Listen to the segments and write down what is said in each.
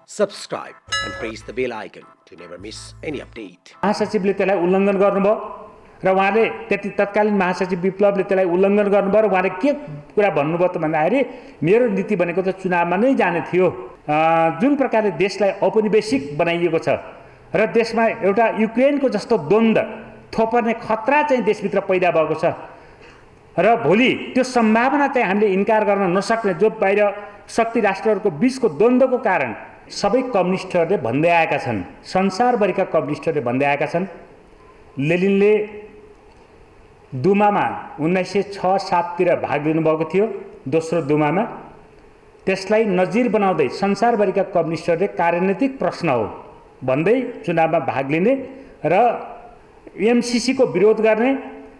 subscribe and press the bell icon to never miss any update. महासचिवले त्यसलाई उल्लङ्घन गर्नुभयो र उहाँले त्यति तत्कालीन महासचिव विप्लवले त्यसलाई उल्लङ्घन गर्नुभयो र उहाँले के कुरा भन्नुभयो त भन्दाखेरि मेरो नीति भनेको त चुनावमा नै जाने थियो। जुन प्रकारले देशलाई औपनिवेशिक बनाइएको छ र देशमा एउटा युक्रेनको जस्तो द्वन्द्व थोपर्ने खतरा चाहिँ देशभित्र पैदा भएको छ र भोलि त्यो सम्भावना चाहिँ हामीले इन्कार गर्न नसक्ने जो बाहिर शक्ति राष्ट्रहरूको बीचको द्वन्द्वको कारण सबै कम्युनिस्टहरूले भन्दै आएका छन्, संसारभरिका कम्युनिस्टहरूले भन्दै आएका छन्। लेनिनले दुमामा 1906-07 तिर भाग लिनुभएको थियो, दोस्रो दुमामा। त्यसलाई नजिर बनाउँदै संसारभरिका कम्युनिस्टहरूले कार्यनीतिक प्रश्न हो भन्दै चुनावमा भाग लिने र एमसीसीको विरोध गर्ने,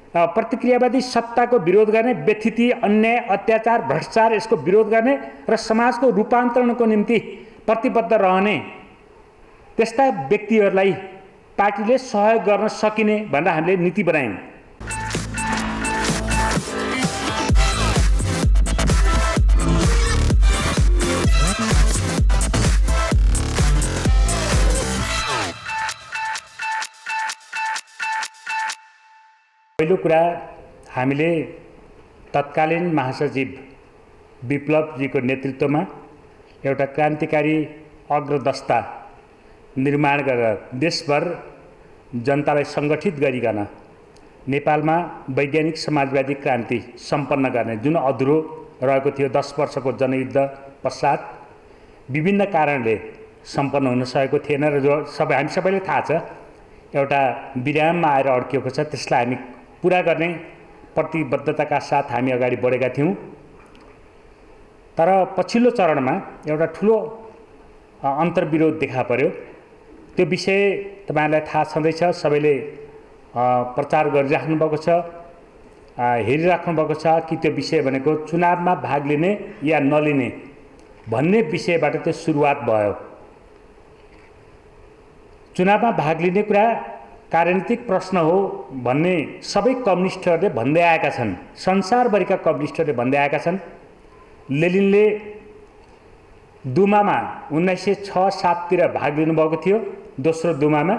प्रतिक्रियावादी सत्ताको विरोध गर्ने, व्यथिति, अन्याय, अत्याचार, भ्रष्टाचार यसको विरोध गर्ने र समाजको रूपान्तरणको निम्ति प्रतिबद्ध रहने त्यस्ता व्यक्तिहरूलाई पार्टीले सहयोग गर्न सकिने भनेर हामीले नीति बनायौँ। पहिलो कुरा, हामीले तत्कालीन महासचिव विप्लवजीको नेतृत्वमा एउटा क्रान्तिकारी अग्रदस्ता निर्माण गरेर देशभर जनतालाई सङ्गठित गरिकन नेपालमा वैज्ञानिक समाजवादी क्रान्ति सम्पन्न गर्ने जुन अधुरो रहेको थियो 10 वर्षको जनयुद्ध पश्चात विभिन्न कारणले सम्पन्न हुन सकेको थिएन र जो हामी सबैले थाहा छ एउटा विराममा आएर अड्किएको छ, त्यसलाई हामी पुरा गर्ने प्रतिबद्धताका साथ हामी अगाडि बढेका थियौँ। तर पछिल्लो चरणमा एउटा ठुलो अन्तर्विरोध देखा पर्यो। त्यो विषय तपाईहरुलाई थाहा छँदैछ, सबैले प्रचार गरिराख्नु भएको छ, हेरिराख्नु भएको छ कि त्यो विषय भनेको चुनावमा भाग लिने या नलिने भन्ने विषयबाट त्यो सुरुवात भयो। चुनावमा भाग लिने कुरा कार्यनीतिक प्रश्न हो भन्ने सबै कम्युनिस्टहरूले भन्दै आएका छन्, संसारभरिका कम्युनिस्टहरूले भन्दै आएका छन्। लेनिनले दुमामा 1906-07 तिर भाग लिनुभएको थियो, दोस्रो दुमामा।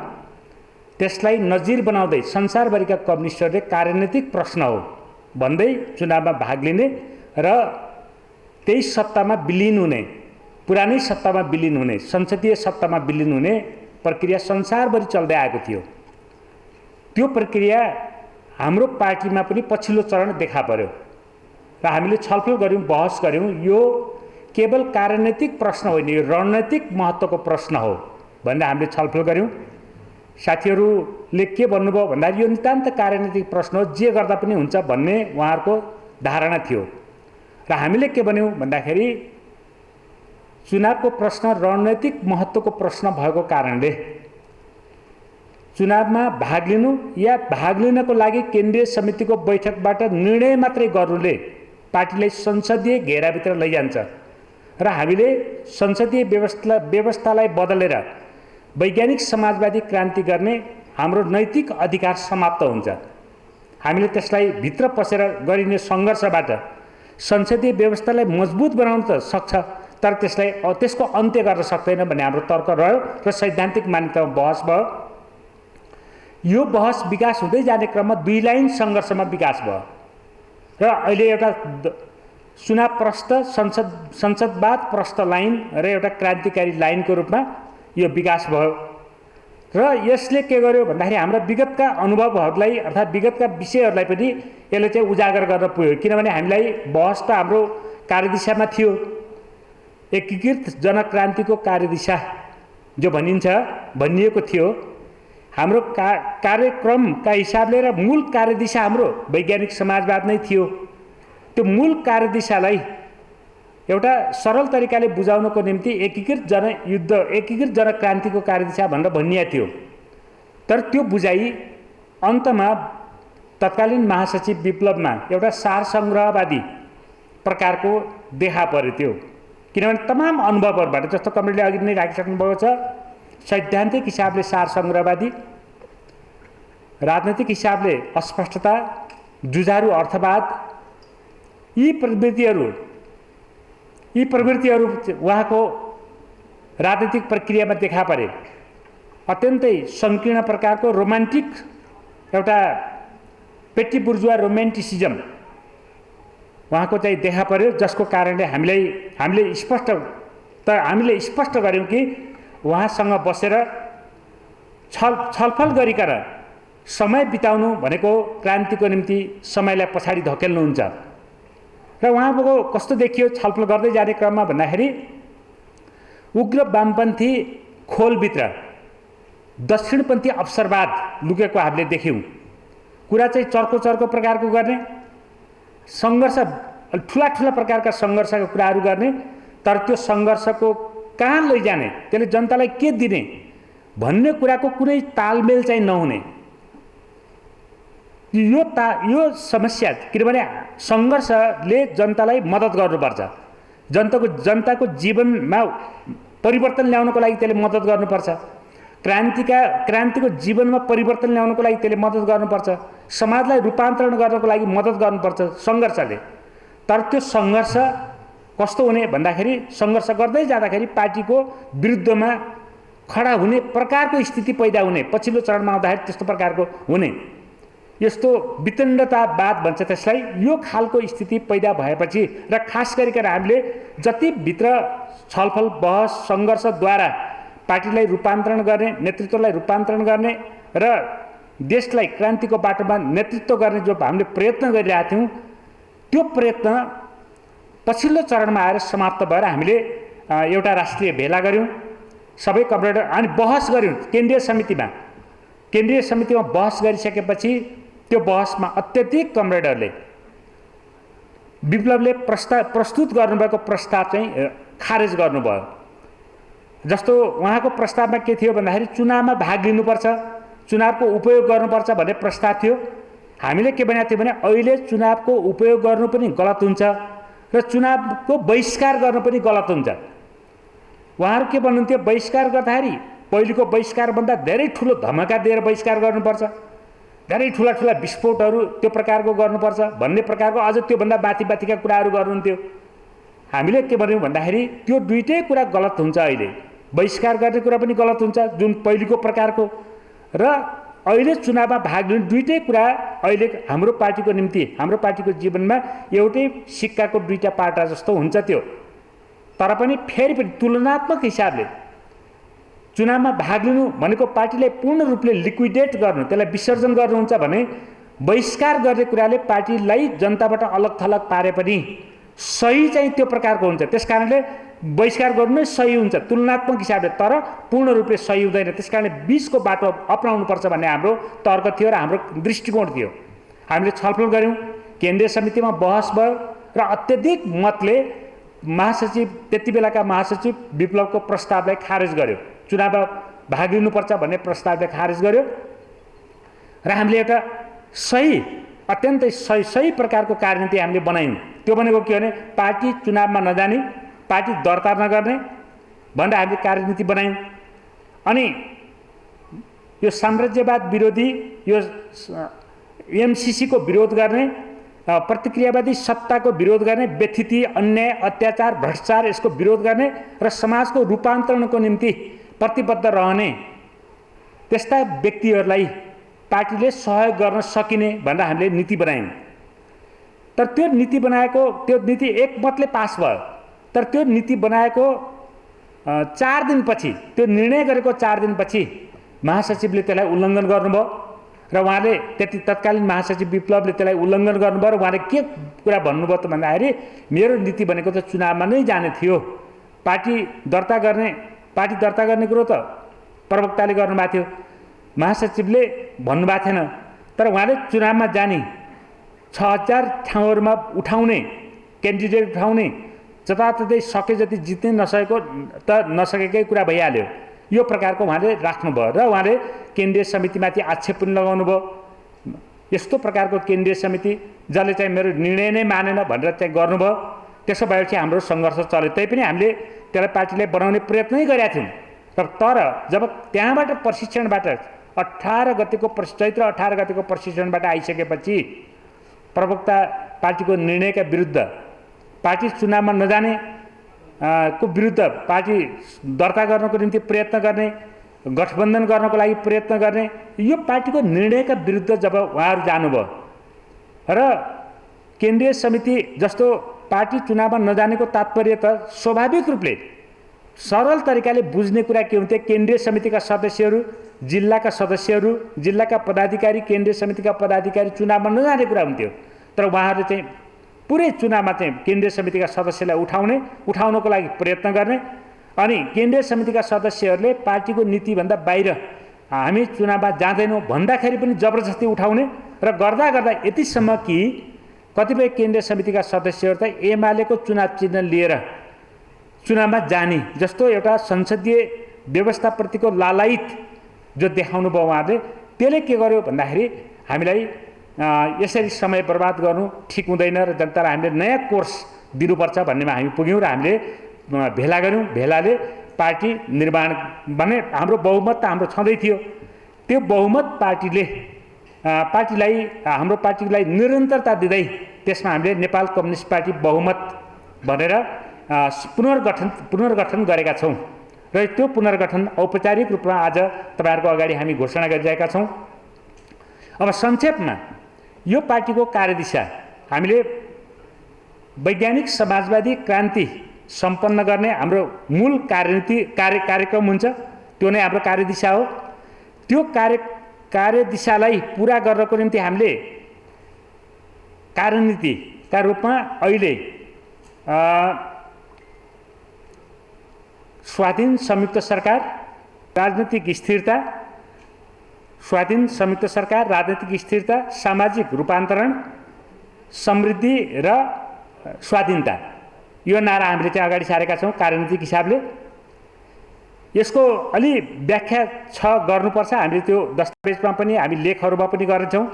त्यसलाई नजिर बनाउँदै संसारभरिका कम्युनिस्टहरूले कार्यनीतिक प्रश्न हो भन्दै चुनावमा भाग लिने र त्यही सत्तामा विलिन हुने, पुरानै सत्तामा विलिन हुने, संसदीय सत्तामा विलिन हुने प्रक्रिया संसारभरि चल्दै आएको थियो। त्यो प्रक्रिया हाम्रो पार्टीमा पनि पछिल्लो चरण देखा पर्यो र हामीले छलफल गर्यौं, बहस गर्यौं। यो केवल कार्यनीतिक प्रश्न होइन, यो रणनीतिक महत्त्वको प्रश्न हो भनेर हामीले छलफल गर्यौं। साथीहरूले के भन्नुभयो भन्दा यो नितान्त कार्यनीतिक प्रश्न हो, जे गर्दा पनि हुन्छ भन्ने उहाँहरूको धारणा थियो र हामीले के भन्यौं भन्दाखेरि चुनावको प्रश्न रणनीतिक महत्त्वको प्रश्न भएको कारणले चुनावमा भाग लिनु या भाग लिनको लागि केन्द्रीय समितिको बैठकबाट निर्णय मात्रै गर्नुले पार्टीलाई संसदीय घेराभित्र लैजान्छ र हामीले संसदीय व्यवस्थालाई बदलेर वैज्ञानिक समाजवादी क्रान्ति गर्ने हाम्रो नैतिक अधिकार समाप्त हुन्छ। हामीले त्यसलाई भित्र पसेर गरिने सङ्घर्षबाट संसदीय व्यवस्थालाई मजबुत बनाउन त सक्छ, तर त्यसको अन्त्य गर्न सक्दैन भन्ने हाम्रो तर्क रह्यो र सैद्धान्तिक मान्यतामा बहस भयो। यो बहस विकास हुँदै जाने क्रममा 2 लाइन सङ्घर्षमा विकास भयो र अहिले एउटा चुनाव प्रस्थ संसदवाद प्रस्थ लाइन र एउटा क्रान्तिकारी लाइनको रूपमा यो विकास भयो र यसले के गर्यो भन्दाखेरि हाम्रा विगतका अनुभवहरूलाई अर्थात् विगतका विषयहरूलाई पनि यसले चाहिँ उजागर गर्न पुग्यो। किनभने हामीलाई बहस त हाम्रो कार्यदिशामा थियो, एकीकृत जनक्रान्तिको कार्यदिशा जो भनिएको थियो, हाम्रो कार्यक्रमका हिसाबले र मूल कार्यदिशा हाम्रो वैज्ञानिक समाजवाद नै थियो। त्यो मूल कार्यदिशालाई एउटा सरल तरिकाले बुझाउनको निम्ति एकीकृत जनक्रान्तिको कार्यदिशा भनेर भनिएको थियो। तर त्यो बुझाइ अन्तमा तत्कालीन महासचिव विप्लवमा एउटा सारसङ्ग्रहवादी प्रकारको देखा पर्यो त्यो। किनभने तमाम अनुभवहरूबाट, जस्तो कमरेडले अघि नै राखिसक्नुभएको छ, सैद्धान्तिक हिसाबले सारसङ्ग्रहवादी, राजनैतिक हिसाबले अस्पष्टता, जुझारु अर्थवाद, यी प्रवृत्तिहरू उहाँको राजनीतिक प्रक्रियामा देखा परे। अत्यन्तै सङ्कीर्ण प्रकारको रोमान्टिक एउटा पेटी बुर्जुवा रोमान्टिसिजम उहाँको चाहिँ देखा पर्यो, जसको कारणले हामीले स्पष्ट गऱ्यौँ कि उहाँसँग बसेर छलफल गरिकन समय बिताउनु भनेको क्रान्तिको निम्ति समयलाई पछाडि धकेल्नुहुन्छ। र उहाँको कस्तो देखियो छलफल गर्दै जाने क्रममा भन्दाखेरि उग्र वामपन्थी खोलभित्र दक्षिणपन्थी अवसरवाद लुकेको हामीले देख्यौँ। कुरा चाहिँ चर्को प्रकारको गर्ने, सङ्घर्ष ठुला प्रकारका सङ्घर्षका कुराहरू गर्ने, तर त्यो सङ्घर्षको कहाँ लैजाने, त्यसले जनतालाई के दिने भन्ने कुराको कुनै तालमेल चाहिँ नहुने। यो समस्या, किनभने सङ्घर्षले जनतालाई मद्दत गर्नुपर्छ, जनताको जीवनमा परिवर्तन ल्याउनको लागि त्यसले मद्दत गर्नुपर्छ, क्रान्तिको जीवनमा परिवर्तन ल्याउनको लागि त्यसले मद्दत गर्नुपर्छ, समाजलाई रूपान्तरण गर्नको लागि मद्दत गर्नुपर्छ सङ्घर्षले। तर त्यो सङ्घर्ष कस्तो हुने भन्दाखेरि सङ्घर्ष गर्दै जाँदाखेरि पार्टीको विरुद्धमा खडा हुने प्रकारको स्थिति पैदा हुने, पछिल्लो चरणमा आउँदाखेरि त्यस्तो प्रकारको हुने, यस्तो वितण्डतावाद भन्छ त्यसलाई, यो खालको स्थिति पैदा भएपछि र खास गरिकन हामीले जति भित्र छलफल बहस सङ्घर्षद्वारा पार्टीलाई रूपान्तरण गर्ने, नेतृत्वलाई रूपान्तरण गर्ने र देशलाई क्रान्तिको बाटोमा नेतृत्व गर्ने जो हामीले प्रयत्न गरिरहेका थियौँ, त्यो प्रयत्न पछिल्लो चरणमा आएर समाप्त भएर हामीले एउटा राष्ट्रिय भेला गऱ्यौँ, सबै कमरेडर अनि बहस गऱ्यौँ केन्द्रीय समितिमा बहस गरिसकेपछि त्यो बहसमा अत्यधिक कमरेडरले विप्लवले प्रस्तुत गर्नुभएको प्रस्ताव चाहिँ खारेज गर्नुभयो। जस्तो उहाँको प्रस्तावमा के थियो भन्दाखेरि चुनावमा भाग लिनुपर्छ, चुनावको उपयोग गर्नुपर्छ भन्ने प्रस्ताव थियो। हामीले के भनेको थियो भने अहिले चुनावको उपयोग गर्नु पनि गलत हुन्छ र चुनावको बहिष्कार गर्नु पनि गलत हुन्छ। उहाँहरू के भन्नुहुन्थ्यो, बहिष्कार गर्दाखेरि पहिलेको बहिष्कारभन्दा धेरै ठुलो धमाका दिएर बहिष्कार गर्नुपर्छ, धेरै ठुला विस्फोटहरू त्यो प्रकारको गर्नुपर्छ भन्ने प्रकारको अझ त्योभन्दा बाथीका कुराहरू गर्नुहुन्थ्यो। हामीले के भन्यौँ भन्दाखेरि त्यो दुईटै कुरा गलत हुन्छ। अहिले बहिष्कार गर्ने कुरा पनि गलत हुन्छ जुन पहिलेको प्रकारको, र अहिले चुनावमा भाग लिने दुईटै कुरा अहिले हाम्रो पार्टीको निम्ति, हाम्रो पार्टीको जीवनमा एउटै सिक्काको दुईटा पाटा जस्तो हुन्छ त्यो। तर पनि फेरि पनि तुलनात्मक हिसाबले चुनावमा भाग लिनु भनेको पार्टीलाई पूर्ण रूपले लिक्विडेट गर्नु, त्यसलाई विसर्जन गर्नुहुन्छ भने बहिष्कार गर्ने कुराले पार्टीलाई जनताबाट अलग थलग पारे पनि सही चाहिँ त्यो प्रकारको हुन्छ। त्यसकारणले बहिष्कार गर्नु नै सही हुन्छ तुलनात्मक हिसाबले, तर पूर्ण रूपले सही हुँदैन। त्यसकारणले बिचको बाटो अपनाउनुपर्छ भन्ने हाम्रो तर्क थियो र हाम्रो दृष्टिकोण थियो। हामीले छलफल गऱ्यौँ, केन्द्रीय समितिमा बहस भयो र अत्यधिक मतले महासचिव, त्यति बेलाका महासचिव विप्लवको प्रस्तावलाई खारेज गर्यो, चुनावमा भाग लिनुपर्छ भन्ने प्रस्तावलाई खारेज गर्यो र हामीले एउटा अत्यन्तै सही प्रकारको कार्यनीति हामीले बनायौँ। त्यो भनेको के भने पार्टी चुनावमा नजाने, पार्टी दर्ता नगर्ने भनेर हामीले कार्यनीति बनायौँ। अनि यो साम्राज्यवाद विरोधी, यो एमसिसीको विरोध गर्ने, प्रतिक्रियावादी सत्ताको विरोध गर्ने, व्यथिति, अन्याय, अत्याचार, भ्रष्टाचार यसको विरोध गर्ने र समाजको रूपान्तरणको निम्ति प्रतिबद्ध रहने त्यस्ता व्यक्तिहरूलाई पार्टीले सहयोग गर्न सकिने भनेर हामीले नीति बनायौँ। तर त्यो नीति बनाएको, त्यो नीति एकमतले पास भयो, तर त्यो नीति बनाएको 4 दिनपछि, त्यो निर्णय गरेको 4 दिनपछि महासचिवले त्यसलाई उल्लङ्घन गर्नुभयो र उहाँले तत्कालीन महासचिव विप्लवले त्यसलाई उल्लङ्घन गर्नुभयो र उहाँले के कुरा भन्नुभयो त भन्दाखेरि मेरो नीति भनेको त चुनावमा नै जाने थियो, पार्टी दर्ता गर्ने कुरो त प्रवक्ताले गर्नुभएको थियो, महासचिवले भन्नुभएको थिएन। तर उहाँले चुनावमा जाने 6000 ठाउँहरूमा उठाउने, क्यान्डिडेट उठाउने, जताततै सके जति जित्नै नसकेकै कुरा भइहाल्यो, यो प्रकारको उहाँले राख्नुभयो र उहाँले केन्द्रीय समितिमाथि आक्षेप पनि लगाउनु भयो। यस्तो प्रकारको केन्द्रीय समिति जसले चाहिँ मेरो निर्णय नै मानेन भनेर चाहिँ गर्नुभयो। त्यसो भएपछि हाम्रो सङ्घर्ष चल्यो, तैपनि हामीले त्यसलाई पार्टीलाई बनाउने प्रयत्नै गरेका थियौँ। तर जब त्यहाँबाट प्रशिक्षणबाट चैत्र 18 गतिको प्रशिक्षणबाट आइसकेपछि प्रवक्ता पार्टीको निर्णयका विरुद्ध पार्टी चुनावमा नजाने को विरुद्ध पार्टी दर्ता गर्नको निम्ति प्रयत्न गर्ने, गठबन्धन गर्नको लागि प्रयत्न गर्ने, यो पार्टीको निर्णयका विरुद्ध जब उहाँहरू जानुभयो र केन्द्रीय समिति जस्तो पार्टी चुनावमा नजानेको तात्पर्य त स्वाभाविक रूपले सरल तरिकाले बुझ्ने कुरा के हुन्थ्यो, केन्द्रीय समितिका सदस्यहरू, जिल्लाका सदस्यहरू, जिल्लाका पदाधिकारी, केन्द्रीय समितिका पदाधिकारी चुनावमा नजाने कुरा हुन्थ्यो। तर उहाँहरूले चाहिँ पुरै चुनावमा चाहिँ केन्द्रीय समितिका सदस्यलाई उठाउनको लागि प्रयत्न गर्ने, अनि केन्द्रीय समितिका सदस्यहरूले पार्टीको नीतिभन्दा बाहिर हामी चुनावमा जाँदैनौँ भन्दाखेरि पनि जबरजस्ती उठाउने र गर्दा गर्दा यतिसम्म कि कतिपय केन्द्रीय समितिका सदस्यहरू त एमालेको चुनाव चिन्ह लिएर चुनावमा जाने जस्तो एउटा संसदीय व्यवस्थाप्रतिको लालायित जो देखाउनु भयो उहाँहरूले, त्यसले के गर्यो भन्दाखेरि हामीलाई यसरी समय बर्बाद गर्नु ठिक हुँदैन र जनतालाई हामीले नयाँ कोर्स दिनुपर्छ भन्नेमा हामी पुग्यौँ र हामीले भेला गऱ्यौँ। भेलाले पार्टी निर्माण भने हाम्रो बहुमत त हाम्रो छँदै थियो, त्यो बहुमत हाम्रो पार्टीलाई निरन्तरता दिँदै त्यसमा हामीले नेपाल कम्युनिस्ट पार्टी बहुमत भनेर पुनर्गठन गरेका छौँ र त्यो पुनर्गठन औपचारिक रूपमा आज तपाईँहरूको अगाडि हामी घोषणा गरिरहेका छौँ। अब संक्षेपमा यो पार्टीको कार्यदिशा हामीले वैज्ञानिक समाजवादी क्रान्ति सम्पन्न गर्ने हाम्रो मूल कार्यक्रम हुन्छ, त्यो नै हाम्रो कार्यदिशा हो। त्यो कार्यदिशालाई पुरा गर्नको निम्ति हामीले कार्यनीतिका रूपमा अहिले स्वाधीन संयुक्त सरकार, राजनीतिक स्थिरता, स्वाधीन संयुक्त सरकार, राजनीतिक स्थिरता, सामाजिक रूपान्तरण, समृद्धि र स्वाधीनता, यो नारा हामीले चाहिँ अगाडि सारेका छौँ कार्यनीतिक हिसाबले। यसको अलि व्याख्या गर्नुपर्छ, हामीले त्यो दस्तावेजमा पनि हामी लेखहरूमा पनि गरेछौँ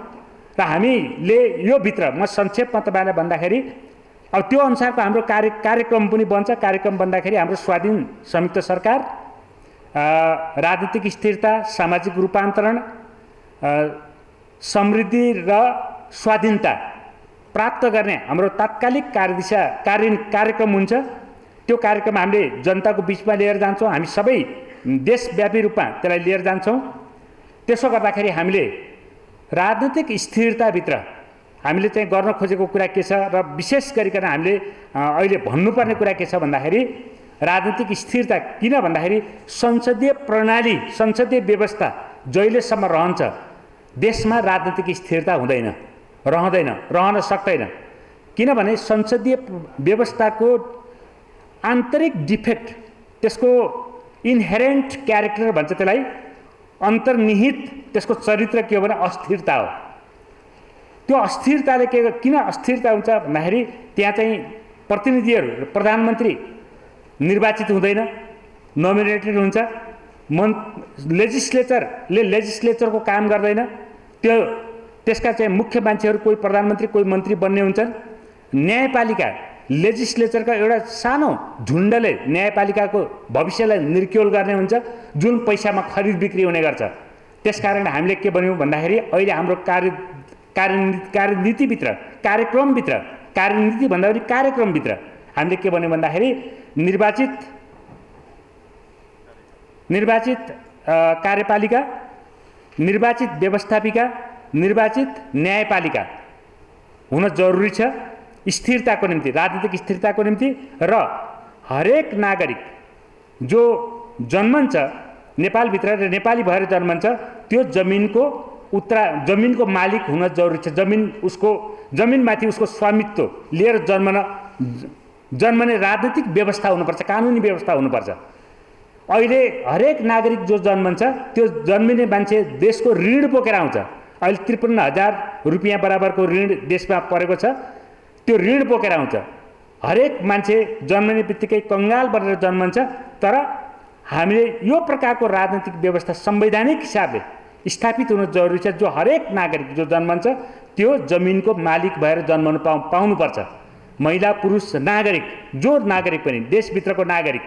र हामीले यो भित्र म संक्षेपमा तपाईँलाई भन्दाखेरि अब त्यो अनुसारको हाम्रो कार्यक्रम पनि बन्छ। कार्यक्रम बन्दाखेरि हाम्रो स्वाधीन संयुक्त सरकार, राजनीतिक स्थिरता, सामाजिक रूपान्तरण, समृद्धि र स्वाधीनता प्राप्त गर्ने हाम्रो तात्कालिक कार्यक्रम हुन्छ। त्यो कार्यक्रम हामीले जनताको बिचमा लिएर जान्छौँ, हामी सबै देशव्यापी रूपमा त्यसलाई लिएर जान्छौँ। त्यसो गर्दाखेरि हामीले राजनीतिक स्थिरताभित्र हामीले चाहिँ गर्न खोजेको कुरा के छ र विशेष गरिकन हामीले अहिले भन्नुपर्ने कुरा के छ भन्दाखेरि राजनीतिक स्थिरता, किन भन्दाखेरि संसदीय प्रणाली, संसदीय व्यवस्था जहिलेसम्म रहन्छ देशमा राजनीतिक स्थिरता हुँदैन, रहन सक्दैन। किनभने संसदीय व्यवस्थाको आन्तरिक डिफेक्ट, त्यसको इन्हेरेन्ट क्यारेक्टर भन्छ त्यसलाई, अन्तर्निहित त्यसको चरित्र के हो भने अस्थिरता हो। त्यो अस्थिरताले किन अस्थिरता हुन्छ भन्दाखेरि त्यहाँ चाहिँ प्रतिनिधिहरू, प्रधानमन्त्री निर्वाचित हुँदैन, नोमिनेटेड हुन्छ, लेजिस्लेचरले लेजिस्लेचरको काम गर्दैन, त्यसका चाहिँ मुख्य मान्छेहरू कोही प्रधानमन्त्री कोही मन्त्री बन्ने हुन्छन्। न्यायपालिका, लेजिस्लेचरका एउटा सानो झुन्डले न्यायपालिकाको भविष्यलाई निर्क्योल गर्ने हुन्छ, जुन पैसामा खरिद बिक्री हुने गर्छ। त्यसकारण हामीले के भन्यौँ भन्दाखेरि अहिले हाम्रो कार्यनीतिभित्र, कार्यक्रमभित्र, कार्यनीति भन्दा पनि कार्यक्रमभित्र हामीले के भन्यौँ भन्दाखेरि निर्वाचित कार्यपालिका, निर्वाचित व्यवस्थापिका, निर्वाचित न्यायपालिका हुन जरुरी छ स्थिरताको निम्ति, राजनीतिक स्थिरताको निम्ति। र हरेक नागरिक जो जन्मन्छ नेपालभित्र र नेपाली भएर जन्मन्छ त्यो जमिनको मालिक हुन जरुरी छ। जमिनमाथि उसको स्वामित्व लिएर जन्मने राजनीतिक व्यवस्था हुनुपर्छ, कानुनी व्यवस्था हुनुपर्छ। अहिले हरेक नागरिक जो जन्मन्छ त्यो जन्मिने मान्छे देशको ऋण बोकेर आउँछ। अहिले 53,000 रुपियाँ बराबरको ऋण देशमा परेको छ, त्यो ऋण बोकेर आउँछ। हरेक मान्छे जन्मिने बित्तिकै कङ्गाल बनेर जन्मन्छ। तर हामीले यो प्रकारको राजनीतिक व्यवस्था संवैधानिक हिसाबले स्थापित हुनु जरुरी छ। जो हरेक नागरिक जो जन्मन्छ त्यो जमिनको मालिक भएर जन्मनु पाउनुपर्छ। महिला पुरुष नागरिक, जो नागरिक पनि देशभित्रको नागरिक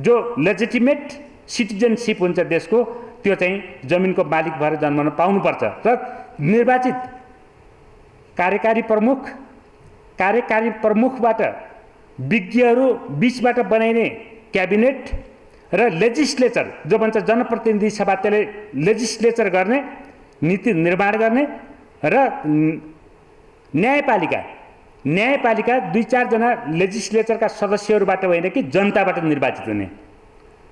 जो लेजिटिमेट सिटिजनसिप हुन्छ देशको, त्यो चाहिँ जमिनको मालिक भएर जन्मन पाउनुपर्छ। र कार्यकारी प्रमुखबाट विज्ञहरू बीचबाट बनाइने क्याबिनेट र लेजिस्लेचर जो भन्छ जनप्रतिनिधि सभा, त्यसले लेजिस्लेचर गर्ने, नीति निर्माण गर्ने र न्यायपालिका 2-4 जना लेजिस्लेचरका सदस्यहरूबाट होइन कि जनताबाट निर्वाचित हुने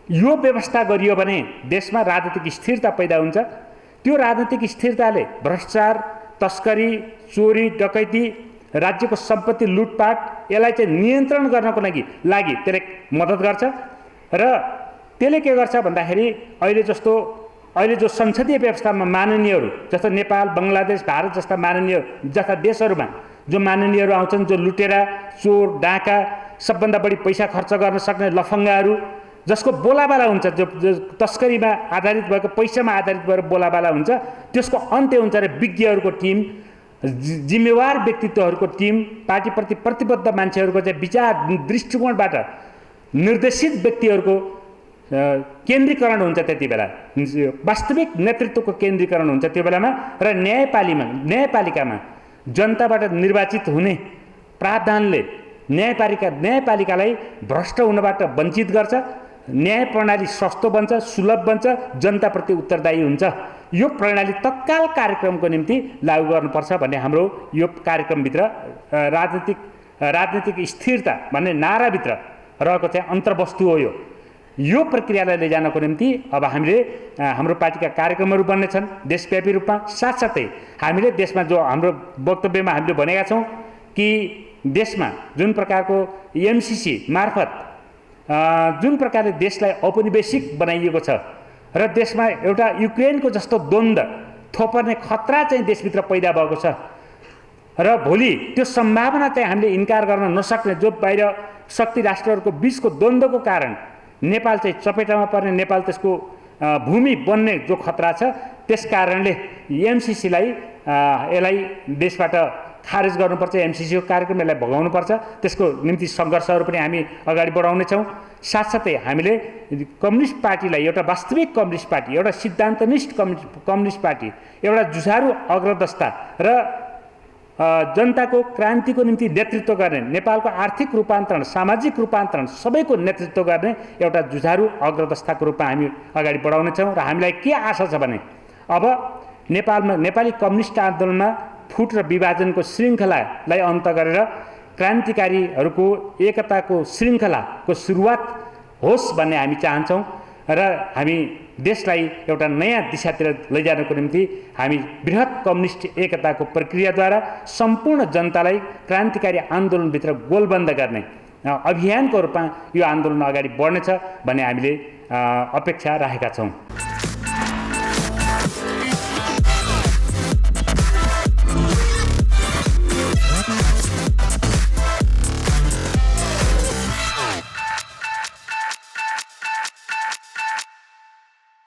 यो व्यवस्था गरियो भने देशमा राजनीतिक स्थिरता पैदा हुन्छ। त्यो राजनीतिक स्थिरताले भ्रष्टाचार, तस्करी, चोरी, डकैती, राज्यको सम्पत्ति लुटपाट यसलाई चाहिँ नियन्त्रण गर्नको लागि त्यसले मद्दत गर्छ र त्यसले के गर्छ भन्दाखेरि अहिले जो संसदीय व्यवस्थामा माननीयहरू जस्तो नेपाल, बङ्गलादेश, भारत जस्ता जस्ता देशहरूमा जो माननीयहरू आउँछन्, जो लुटेरा, चोर, डाका, सबभन्दा बढी पैसा खर्च गर्न सक्ने लफङ्गाहरू जसको बोलाबाला हुन्छ, जो तस्करीमा आधारित भएको पैसामा आधारित भएर बोलाबाला हुन्छ, त्यसको अन्त्य हुन्छ र विज्ञहरूको टिम, जिम्मेवार व्यक्तित्वहरूको टिम, पार्टीप्रति प्रतिबद्ध मान्छेहरूको चाहिँ विचार दृष्टिकोणबाट निर्देशित व्यक्तिहरूको केन्द्रीकरण हुन्छ। त्यति बेला वास्तविक नेतृत्वको केन्द्रीकरण हुन्छ त्यो बेलामा र न्यायपालिकामा जनताबाट निर्वाचित हुने प्रावधानले न्यायपालिकालाई भ्रष्ट हुनबाट वञ्चित गर्छ। न्याय प्रणाली सस्तो बन्छ, सुलभ बन्छ, जनताप्रति उत्तरदायी हुन्छ। यो प्रणाली तत्काल कार्यक्रमको निम्ति लागू गर्नुपर्छ भन्ने हाम्रो यो कार्यक्रमभित्र राजनीतिक स्थिरता भन्ने नाराभित्र रहेको चाहिँ अन्तर्वस्तु हो। यो प्रक्रियालाई लैजानको निम्ति अब हामीले हाम्रो पार्टीका कार्यक्रमहरू बन्नेछन् देशव्यापी रूपमा। साथसाथै हामीले देशमा जो हाम्रो वक्तव्यमा हामीले भनेका छौँ कि देशमा जुन प्रकारको एमसीसी मार्फत जुन प्रकारले देशलाई औपनिवेशिक बनाइएको छ र देशमा एउटा युक्रेनको जस्तो द्वन्द्व थोपर्ने खतरा चाहिँ देशभित्र पैदा भएको छ र भोलि त्यो सम्भावना चाहिँ हामीले इन्कार गर्न नसक्ने, जो बाहिर शक्ति राष्ट्रहरूको बीचको द्वन्द्वको कारण नेपाल चाहिँ चपेटामा पर्ने, नेपाल त्यसको भूमि बन्ने जो खतरा छ, त्यस कारणले एमसीसीलाई यसलाई देशबाट खारेज गर्नुपर्छ। एमसीसीको कार्यक्रम यसलाई भगाउनुपर्छ। त्यसको निम्ति सङ्घर्षहरू पनि हामी अगाडि बढाउनेछौँ। साथसाथै हामीले कम्युनिस्ट पार्टीलाई एउटा वास्तविक कम्युनिस्ट पार्टी, एउटा सिद्धान्तनिष्ठ कम्युनिस्ट पार्टी, एउटा जुझारु अग्रदस्ता र जनताको क्रान्तिको निम्ति नेतृत्व गर्ने, नेपालको आर्थिक रूपान्तरण, सामाजिक रूपान्तरण सबैको नेतृत्व गर्ने एउटा जुझारु अग्रदस्ताको रूपमा हामी अगाडि बढाउनेछौँ। र हामीलाई के आशा छ भने अब नेपालमा नेपाली कम्युनिस्ट आन्दोलनमा फुट र विभाजनको श्रृङ्खलालाई अन्त गरेर क्रान्तिकारीहरूको एकताको श्रृङ्खलाको सुरुवात होस् भन्ने हामी चाहन्छौँ र हामी देशलाई एउटा नयाँ दिशातिर लैजानको निम्ति हामी बृहत कम्युनिस्ट एकताको प्रक्रियाद्वारा सम्पूर्ण जनतालाई क्रान्तिकारी आन्दोलनभित्र गोलबन्द गर्ने अभियानको रूपमा यो आन्दोलन अगाडि बढ्नेछ भन्ने हामीले अपेक्षा राखेका छौँ।